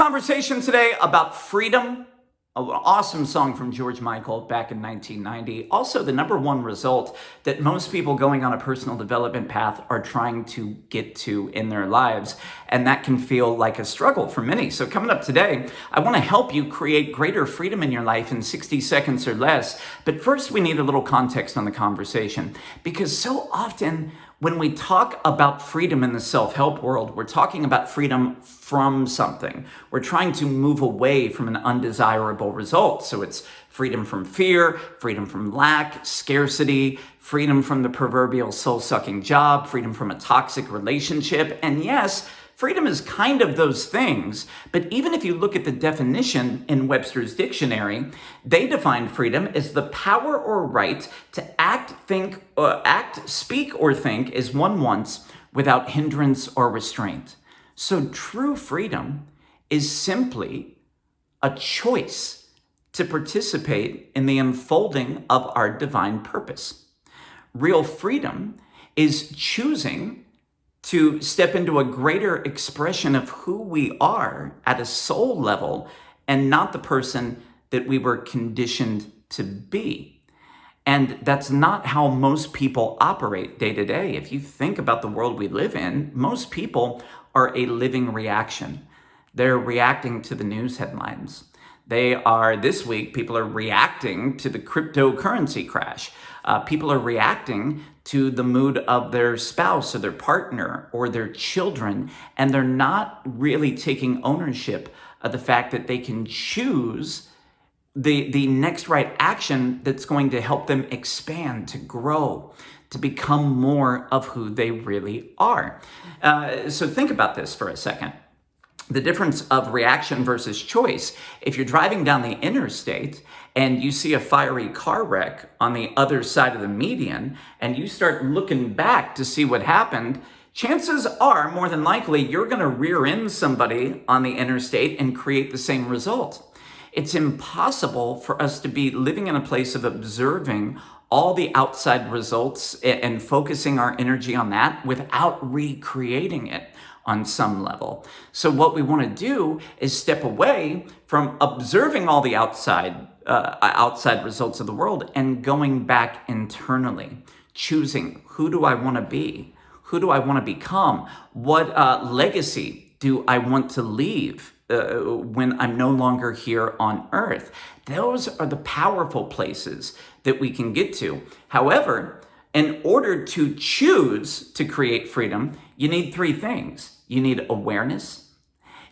conversation today about freedom. An awesome song from George Michael back in 1990. Also, the number one result that most people going on a personal development path are trying to get to in their lives. And that can feel like a struggle for many. So coming up today, I want to help you create greater freedom in your life in 60 seconds or less. But first, we need a little context on the conversation, because so often when we talk about freedom in the self-help world, we're talking about freedom from something. We're trying to move away from an undesirable result. So it's freedom from fear, freedom from lack, scarcity, freedom from the proverbial soul-sucking job, freedom from a toxic relationship. And yes, freedom is kind of those things, but even if you look at the definition in Webster's dictionary, they define freedom as the power or right to act, speak, or think as one wants without hindrance or restraint. So true freedom is simply a choice to participate in the unfolding of our divine purpose. Real freedom is choosing to step into a greater expression of who we are at a soul level and not the person that we were conditioned to be. And that's not how most people operate day to day. If you think about the world we live in, most people are a living reaction. They're reacting to the news headlines. This week, people are reacting to the cryptocurrency crash. People are reacting to the mood of their spouse or their partner or their children, and they're not really taking ownership of the fact that they can choose the next right action that's going to help them expand, to grow, to become more of who they really are. So think about this for a second. The difference of reaction versus choice. If you're driving down the interstate and you see a fiery car wreck on the other side of the median and you start looking back to see what happened, chances are more than likely you're going to rear end somebody on the interstate and create the same result. It's impossible for us to be living in a place of observing all the outside results and focusing our energy on that without recreating it on some level. So what we want to do is step away from observing all the outside results of the world and going back internally, choosing who do I want to be? Who do I want to become? What legacy do I want to leave when I'm no longer here on earth? Those are the powerful places that we can get to. However, in order to choose to create freedom, you need three things. You need awareness,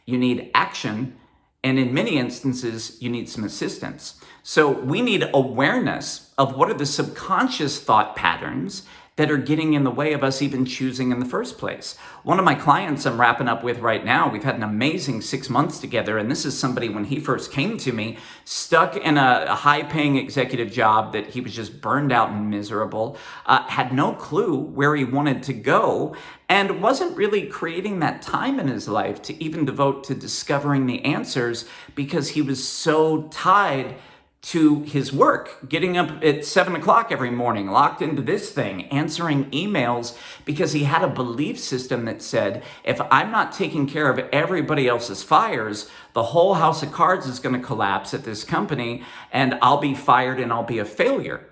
you need action, and in many instances, you need some assistance. So we need awareness of what are the subconscious thought patterns that are getting in the way of us even choosing in the first place. One of my clients I'm wrapping up with right now, we've had an amazing 6 months together, and this is somebody, when he first came to me, stuck in a high-paying executive job that he was just burned out and miserable, had no clue where he wanted to go, and wasn't really creating that time in his life to even devote to discovering the answers because he was so tied to his work, getting up at 7 o'clock every morning, locked into this thing, answering emails, because he had a belief system that said, if I'm not taking care of everybody else's fires, the whole house of cards is going to collapse at this company and I'll be fired and I'll be a failure.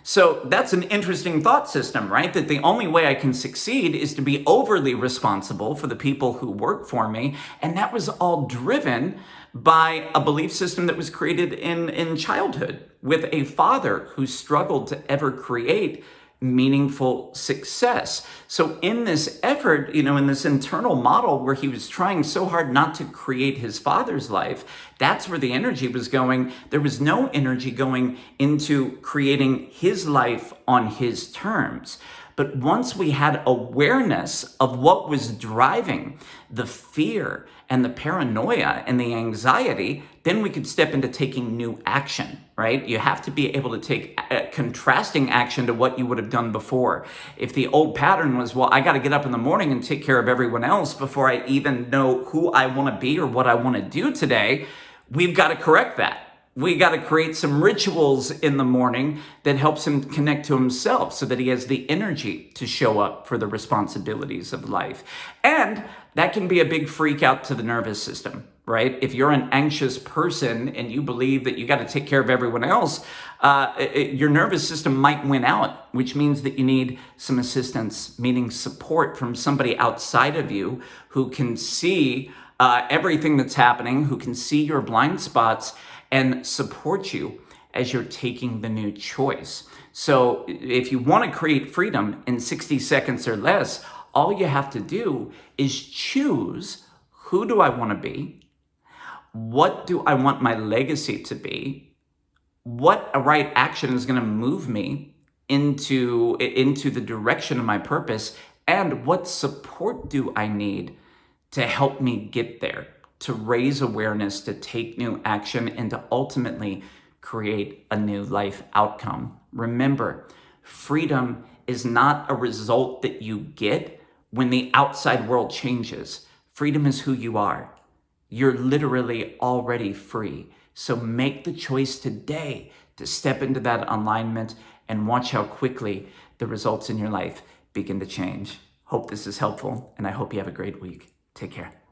So that's an interesting thought system, right? That the only way I can succeed is to be overly responsible for the people who work for me. And that was all driven by a belief system that was created in childhood with a father who struggled to ever create meaningful success. So in this effort, in this internal model where he was trying so hard not to create his father's life, that's where the energy was going. There was no energy going into creating his life on his terms. But once we had awareness of what was driving the fear and the paranoia and the anxiety, then we could step into taking new action, right? You have to be able to take contrasting action to what you would have done before. If the old pattern was, well, I got to get up in the morning and take care of everyone else before I even know who I want to be or what I want to do today, we've got to correct that. We got to create some rituals in the morning that helps him connect to himself so that he has the energy to show up for the responsibilities of life. And that can be a big freak out to the nervous system. right? If you're an anxious person and you believe that you got to take care of everyone else, your nervous system might win out, which means that you need some assistance, meaning support from somebody outside of you who can see everything that's happening, who can see your blind spots and support you as you're taking the new choice. So if you want to create freedom in 60 seconds or less, all you have to do is choose, who do I want to be? What do I want my legacy to be? What a right action is going to move me into the direction of my purpose? And what support do I need to help me get there, to raise awareness, to take new action, and to ultimately create a new life outcome? Remember, freedom is not a result that you get when the outside world changes. Freedom is who you are. You're literally already free. So make the choice today to step into that alignment and watch how quickly the results in your life begin to change. Hope this is helpful, and I hope you have a great week. Take care.